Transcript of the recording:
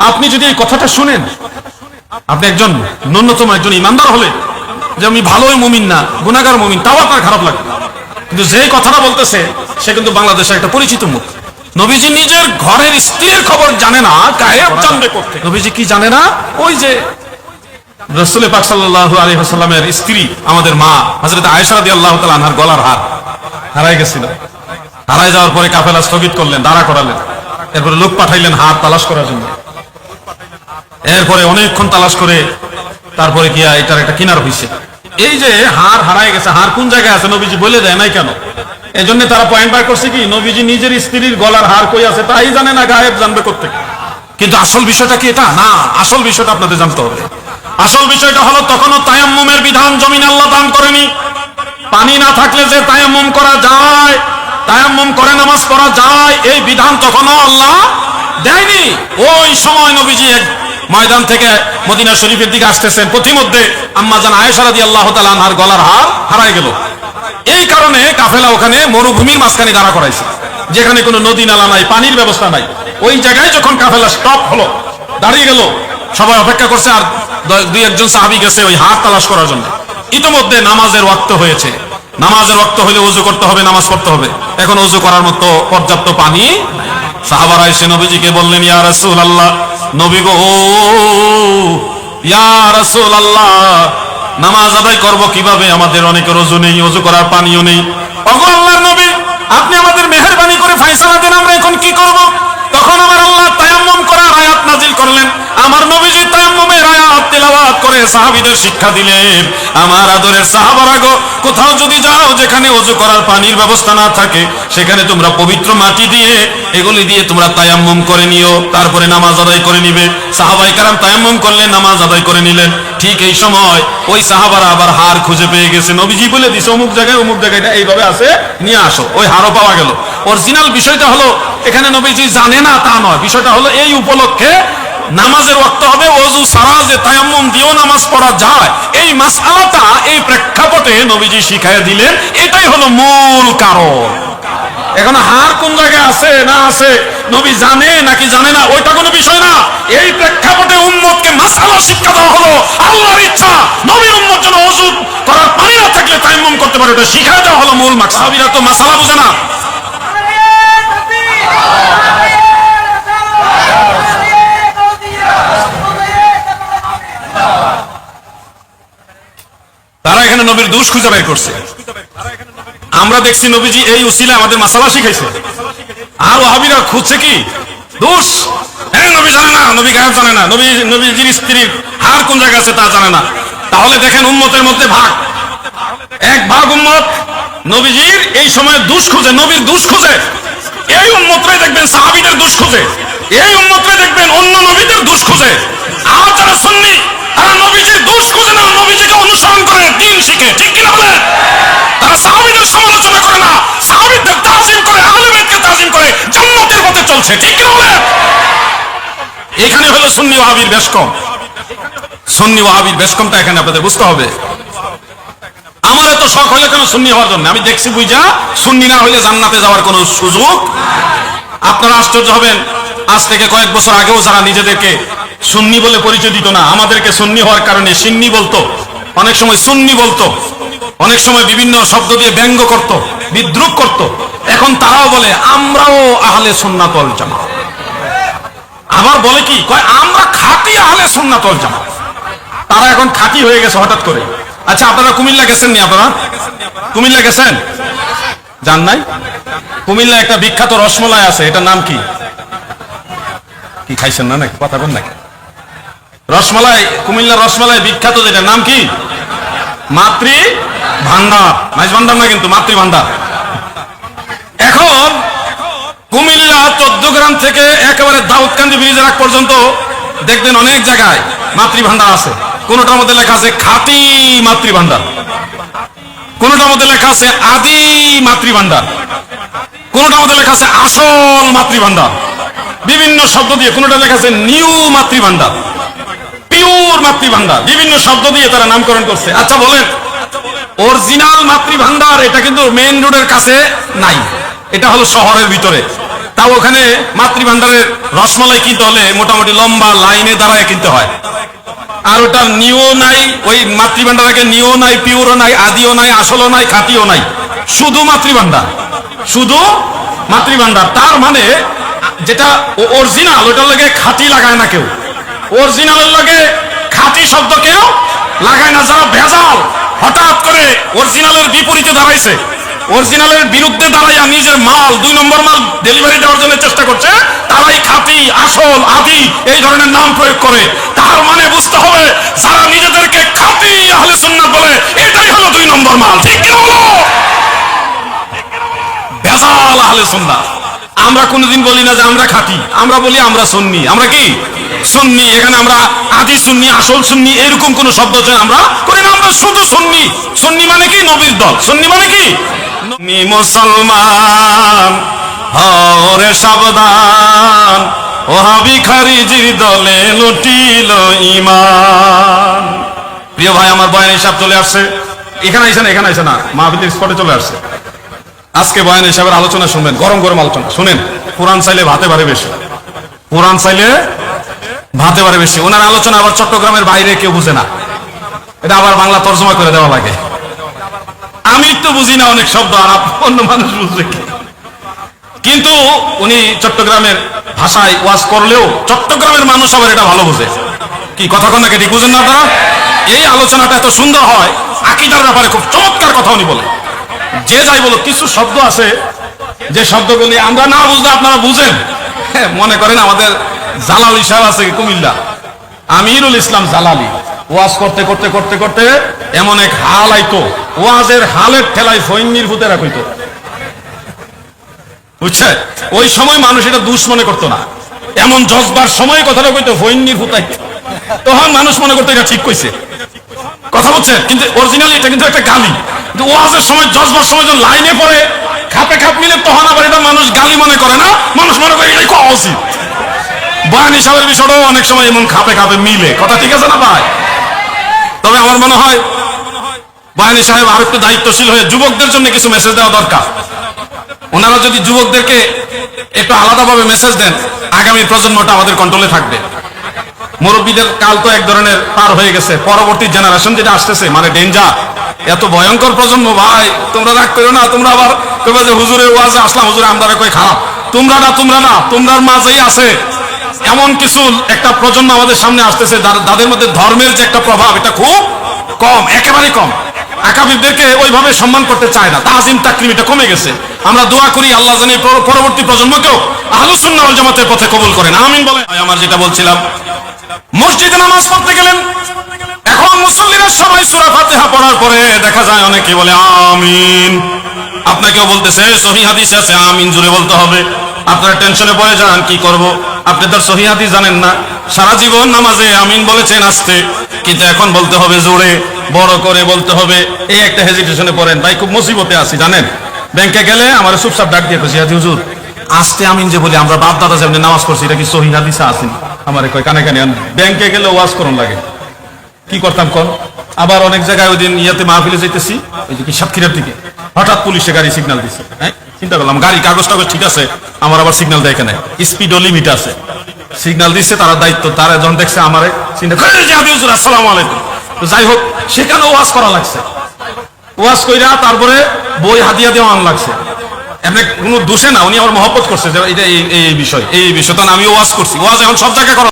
আপনি যদি এই কথাটা শুনেন, আপনি একজন ন্যূনতম একজন ইমানদার হলে, যে আমি ভালোই মুমিন না গুনাহগার মুমিন, তাও আপনার খারাপ লাগবে। কিন্তু যে কথাটা বলতেছে সে কিন্তু বাংলাদেশের একটা পরিচিত মুখ। নবীজি নিজের ঘরের স্ত্রীর খবর জানে না, গায়েব জানবে করতে। নবীজি কি জানে না? ওই যে রাসূল পাক সাল্লাল্লাহু আলাইহি ওয়াসাল্লামের স্ত্রী আমাদের মা হযরত আয়েশা রাদিয়াল্লাহু তাআলা আনহার গলার হার হারায় গেছিল। হারায় যাওয়ার পরে কাফেলা স্থগিত করলেন, দাঁড়া করালেন, এরপরে লোক পাঠাইলেন হার তালাশ করার জন্য। এরপরে অনেকক্ষণ তালাশ করে তারপরে কি এটার একটা কিনার হইছে। এই যে হার হারায় গেছে, হার কোন জায়গায় আছে নবীজি বলে দেয় নাই কেন? এই জন্য তারা পয়েন্ট বার করছে কি, নবীজি নিজের স্ত্রীর গলার হার কই আছে তাই জানে না, গায়েব জানবে করতে। কিন্তু আসল বিষয়টা কি এটা না, আসল বিষয়টা আপনাদের জানতে হবে। আসল বিষয়টা হলো তখনও তায়াম্মুমের বিধান জমিন আল্লাহ দান করেনি। পানি না থাকলে যে তায়াম্মুম করা যায়, তায়াম্মুম করে নামাজ পড়া যায়, এই বিধান তখনও আল্লাহ দেয়নি। ওই সময় নবীজি এক ময়দান থেকে মদিনা শরীফের দিকে আসতেছেন, পথিমধ্যে আম্মা জান আয়েশা রাদিয়াল্লাহু তাআলা আনহার গলার হার হারায় গেল। এই কারণে কাফেলা ওখানে মরুভূমির মাঝখানে দাঁড়া করাইছে, যেখানে কোনো নদী নালা নাই, পানির ব্যবস্থা নাই। ওই জায়গায় যখন কাফেলা স্টপ হলো, দাঁড়িয়ে গেল, সবাই অপেক্ষা করছে। আর দুই একজন সাহাবী গেছে ওই হার তালাশ করার জন্য। ইতিমধ্যে নামাজের ওয়াক্ত হয়েছে, নামাজের ওয়াক্ত হলে ওযু করতে হবে, নামাজ পড়তে হবে। এখন ওযু করার মতো পর্যাপ্ত পানি। সাহাবারা এসে নবীজিকে বললেন, ইয়া রাসূলুল্লাহ, নবী গো, ইয়া রাসূলুল্লাহ, নামাজ আদায় করব কিভাবে? আমাদের অনেকের ওযু নেই, ওযু করার পানিও নেই। ওগো আল্লাহর নবী, আপনি আমাদের মেহেরবানি করে ফয়সালা দেন, আমরা এখন কি করব? তখন আমার আল্লাহ তায়াম্মুম করার আয়াত নাযিল করলেন। আমার নবীজি তায়াম্মুমের আয়াত তেলাওয়াত করে সাহাবীদের শিক্ষা দিলেন। আমার আদরের সাহাবারা গো, কোথাও যদি যাও যেখানে ওযু করার পানির ব্যবস্থা না থাকে, সেখানে তোমরা পবিত্র মাটি দিয়ে, এগুলি দিয়ে তোমরা তায়াম্মুম করে নিও, তারপরে নামাজ আদায় করে নিবে। সাহাবায়ে কেরাম তায়াম্মুম করলেন, নামাজ আদায় করে নিলেন। ঠিক এই সময় ওই সাহাবারা আবার হার খুঁজে পেয়ে গেছে। নবীজি বলে দিছে অমুক জায়গায় এটা এইভাবে আছে, নিয়ে আসো। ওই হারও পাওয়া গেল। অরিজিনাল বিষয়টা হলো এখানে নবীজি জানে না তা নয়, বিষয়টা হলো এই উপলক্ষে নামাজের ওয়াক্ত হবে, ওযু ছাড়া যে তায়াম্মুম দিয়েও নামাজ পড়া যায়, এই মাসআলাটা এই প্রেক্ষাপটে নবীজি শিখাইয়া দিলেন। এটাই হলো মূল কারণ। এখন হার কোন জায়গায় আছে না আছে নবী জানে নাকি জানে না, ওইটা কোনো বিষয় না। এই প্রেক্ষাপটে উম্মতকে মাসআলা শিক্ষা দেওয়া হলো। আল্লাহর ইচ্ছা নবীর উম্মত যেন ওযু করার পানি না থাকলে তায়াম্মুম করতে পারে, এটা শিখাই দেওয়া হলো মূল মাকসাদ। সাহাবীরা তো মাসআলা বুঝে না। তারা এখানে নবীর দোষ খুঁজে বের করছে। আমরা দেখছি নবীজি এই উসিলা আমাদের মাসালা শিখাইছে, আর ওয়াহাবীরা খুঁজছে কি দোষ। হ্যাঁ, নবী জানে না, নবী গায়েব জানে না, নবীজির স্ত্রীর হার কোন জায়গায় আছে তা জানে না। তাহলে দেখেন উম্মতের মধ্যে ভাগ, এক ভাগ উম্মত নবীজির এই সময় দোষ খুঁজে, নবীর দোষ খুঁজে। এই উম্মতরাই দেখবেন সাহাবীদের দোষ খুঁজে, এই উম্মতরাই দেখবেন অন্য নবীদের দোষ খুঁজে। আর যারা সুন্নি, তারা নবীজির দোষ খুঁজে না, নবীজিকে অনুসরণ করে দ্বীন শিখে। ঠিক কিনা বলেন? তারা সাহাবীদের সমালোচনা করে না, সাহাবীদের তাজিম করে, আহলে বাইতকে তাজিম করে, জান্নাতের পথে চলছে। ঠিক কিনা বলেন? এখানে হলো সুন্নি ওয়াহাবীর বেশকম। সুন্নি ওয়াহাবীর বেশকমটা এখানে আপনাদের বুঝতে হবে। আমার এত শখ হলে কেন সুন্নি হওয়ার জন্য? আমি দেখছি বুঝা সুন্নি না হইলে জান্নাতে যাওয়ার কোনো সুযোগ। আপনারা আশ্চর্য হবেন, আজ থেকে কয়েক বছর আগেও যারা নিজেদেরকে সুন্নি বলে পরিচয় দিত না, আমাদেরকে সুন্নি হওয়ার কারণে সিন্নি বলতো, অনেক সময় সুন্নি বলতো, অনেক সময় বিভিন্ন শব্দ দিয়ে ব্যঙ্গ করত, বিদ্রুপ করত। এখন তারাও বলে আমরাও আহলে সুন্নাত ওয়াল জামাত। আবার বলে কি, কয় আমরা খাঁটি আহলে সুন্নাত ওয়াল জামাত। তারা এখন খাঁটি হয়ে গেছে হঠাৎ করে। আচ্ছা, আপনারা কুমিল্লা গেছেন নি? আপনারা কুমিল্লা গেছেন? জান নাই? কুমিল্লা একটা বিখ্যাত রসমলাই আছে, এটার নাম কি? কি খাইছেন না নাকি? কথা বল নাকি? রসমালাই, কুমিল্লার রসমালাই বিখ্যাত, যেটার নাম কি? মাতৃ ভান্ডার। মাইজ ভান্ডার না কিন্তু, মাতৃ ভান্ডার। এখন কুমিল্লা 14 গ্রাম থেকে একেবারে দাউদকান্দি ব্রিজের আগ পর্যন্ত দেখবেন অনেক জায়গায় মাতৃ ভান্ডার আছে। কোনটার মধ্যে লেখা আছে খাঁটি মাতৃ ভান্ডার, কোনটার মধ্যে লেখা আছে আদি মাতৃ ভান্ডার, কোনটার মধ্যে লেখা আছে আসল মাতৃ ভান্ডার, বিভিন্ন শব্দ দিয়ে। কোনটা লেখা আছে নিউ মাতৃ ভান্ডার, পিওর মাতৃ ভান্ডার, বিভিন্ন শব্দ দিয়ে তারা নামকরণ করছে। আচ্ছা বলেন, অরিজিনাল মাতৃ ভান্ডার এটা কিন্তু মেইন রোডের কাছে নাই, এটা হলো শহরের ভিতরে। তাও ওখানে মাতৃভান্ডারের রসমালাই কিনতে হলে মোটামুটি লম্বা লাইনে দাঁড়ায় কিনতে হয়। আর ওটা নিও নাই, ওই মাতৃভান্ডারকে নিও নাই, পিওরও নাই, আদিও নাই, আসলও নাই, খাঁটিও নাই, শুধু মাতৃভান্ডার, শুধু মাতৃভান্ডার। তার মানে যেটা অরিজিনাল ওটার লগে খাঁটি লাগায় না কেউ, অরিজিনালের লগে খাঁটি শব্দ কেউ লাগায় না। যারা ভেজাল হঠাৎ করে অরিজিনালের বিপরীতে দাঁড়াইছে, অরিজিনালের বিরুদ্ধে দাঁড়াইয়া নিজের মাল 2 নম্বর মাল ডেলিভারি দেওয়ার জন্য চেষ্টা করছে, তারাই খাঁটি, আসল, আদি এই ধরনের নাম প্রয়োগ করে। তার মানে বুঝতে হবে যারা নিজেদেরকে খাঁটি আহলে সুন্নাত বলে এটাই হলো 2 নম্বর মাল। ঠিক কি বলো? ভেজাল আহলে সুন্নাত। আমরা কোনোদিন বলি না যে আমরা খাঁটি, আমরা বলি আমরা সুন্নি। আমরা কি সুন্নি? এখানে আমরা আদি সুন্নি, আসল সুন্নি এরকম কোন শব্দ আমরা করি না, আমরা শুধু সুন্নি। সুন্নি মানে কি? নবীর দল। সুন্নি মানে কি? মুসলমান হরে সাবধান, ওহাবি খারিজির দলে লুটিল ঈমান। প্রিয় ভাই আমার, বয়ান হিসাব চলে আসছে। এখানে আইসে না, এখানে আইসে না, মাহফিলের স্পটে চলে আসছে। আজকে বয়ান হিসাবের আলোচনা শুনবেন, গরম গরম আলোচনা শুনেন। কোরআন চাইলে ভাতে পারে বেশি, কোরআন চাইলে ভাতে পারে বেশি। ওনার আলোচনা আবার চট্টগ্রামের বাইরে কেউ বুঝে না, এটা আবার বাংলা তর্জমা করে দেওয়া লাগে। আমি তো বুঝি না অনেক শব্দ, আর অন্য মানুষ বুঝবে কি? কিন্তু উনি চট্টগ্রামের ভাষায় ওয়াজ করলেও চট্টগ্রামের মানুষ আবার এটা ভালো বুঝে। কি কথা কন নাকি? ঠিক বুঝেন না আপনারা? এই আলোচনাটা এত সুন্দর হয়, আকীদার ব্যাপারে খুব চমৎকার কথা উনি বলে। যে যাই বলো, কিছু শব্দ আছে যে শব্দগুলি আমরা না বুঝলে আপনারা বুঝেন। মনে করেন আমাদের জালালি সাহেব আছে কুমিল্লা, আমিরুল ইসলাম জালালি, ওয়াজ করতে করতে করতে করতে এমন এক হাল আইতো, ওয়াজের হালের ঠেলায় ফইন্নির ভূতেরা কইতো, বুঝছে? ওই সময় মানুষ এটা দুষ মনে করতো না, এমন জজবার সময় কথাটা কইতো ফইন্নির ভূতাই, তখন মানুষ মনে করতো এটা ঠিক কইছে, কথা বলছে। কিন্তু অরিজিনালি এটা কিন্তু একটা গালি। কিন্তু ওয়াজের সময়, জজবার সময় যখন লাইনে পড়ে খাপে খাপ মিলে, তখন আবার এটা মানুষ গালি মনে করে না, মানুষ মনে করে এটাই কওয়া উচিত। বয়ান হিসাবের বিষয়টাও অনেক সময় এমন খাপে খাপে মিলে, কথা ঠিক আছে না ভাই? তবে আমার মনে হয় বয়ানি সাহেব আর একটু দায়িত্বশীল হয়ে যুবকদের জন্য কিছু মেসেজ দেওয়া দরকার। ওনারা যদি যুবকদেরকে একটু আলাদাভাবে মেসেজ দেন, আগামী প্রজন্মটা আমাদের কন্ট্রোলে থাকবে। মুরব্বীদের কাল তো এক ধরনের পার হয়ে গেছে, পরবর্তী জেনারেশন যেটা আসতেছে মানে ডেঞ্জার, এত ভয়ঙ্কর প্রজন্ম। ভাই তোমরা রাগ করো না, তোমরা আবার কইবা যে হুজুরের ওয়াজে আসলাম, হুজুরে আমরা কই খারাপ। তোমরা না, তোমরার মাঝেই আছে এমন কিছু একটা প্রজন্ম আমাদের সামনে আসতেছে, যাদের মধ্যে ধর্মের যে একটা প্রভাব এটা খুব কম, একেবারে কম। আকাবিরদেরকে ওইভাবে সম্মান করতে চায় না, তাজিম তাকরিম এটা কমে গেছে। আমরা দোয়া করি আল্লাহ জানি পরবর্তী প্রজন্মকেও আহলুস সুন্নাহ ওয়াল জামাতের পথে কবুল করেন, আমিন বলেন। আমার যেটা বলছিলাম, মসজিদে নামাজ পড়তে গেলেন, এখন মুসল্লিরা সবাই সূরা ফাতিহা পড়ার পরে দেখা যায় অনেকে বলে আমিন। আপনাকেও বলতেছে সহিহ হাদিসে আছে আমিন জোরে বলতে হবে। আপনারা টেনশনে পড়ে যান, কি করব? আপনি তো সহিহ হাদিস জানেন না, সারা জীবন নামাজে আমিন বলেছেন আস্তে, কিন্তু এখন বলতে হবে জোরে, বড় করে বলতে হবে, এই একটা হেজিটেশনে পড়েন। ভাই খুব মুসিবতে আছি জানেন। ব্যাংকে গেলে আমার চুপচাপ ডাক দিয়ে কইছি, হুজুর আস্তে আমিন যে বলি আমরা বাপ দাদা যেমনি নামাজ পড়ছি, এটা কি সহিহ হাদিসে আছে? আমার কয় কানে কানে। ব্যাংকে গেলে ওয়াজ করুন লাগে, কি করতাম কোন? আবার অনেক জায়গায় ওই দিন ইয়াতে মাহফিলে যাইতেছি, ওই যে কি সাতক্ষীরার দিকে, হঠাৎ পুলিশে গাড়ি সিগন্যাল দিচ্ছে। হ্যাঁ, চিন্তা করলাম গাড়ি কাগজ টাগজ ঠিক আছে, আমার আবার সিগন্যাল দেয় কেন? স্পিডও লিমিট আছে, সিগন্যাল দিচ্ছে তারা দায়িত্ব। তারা যখন দেখছে আমারে চিন্তা করে আসসালামু আলাইকুম। তো যাই হোক, সেখানে ওয়াজ করা লাগছে, ওয়াজ কইরা তারপরে বই হাদিয়া দেওয়া আন লাগছে। এমনি কোনো দোষে না, উনি আমার মহব্বত করছে যে এটা এই বিষয়, এই বিষয়। তখন আমি ওয়াজ করছি, ওয়াজ এখন সব জায়গায় করা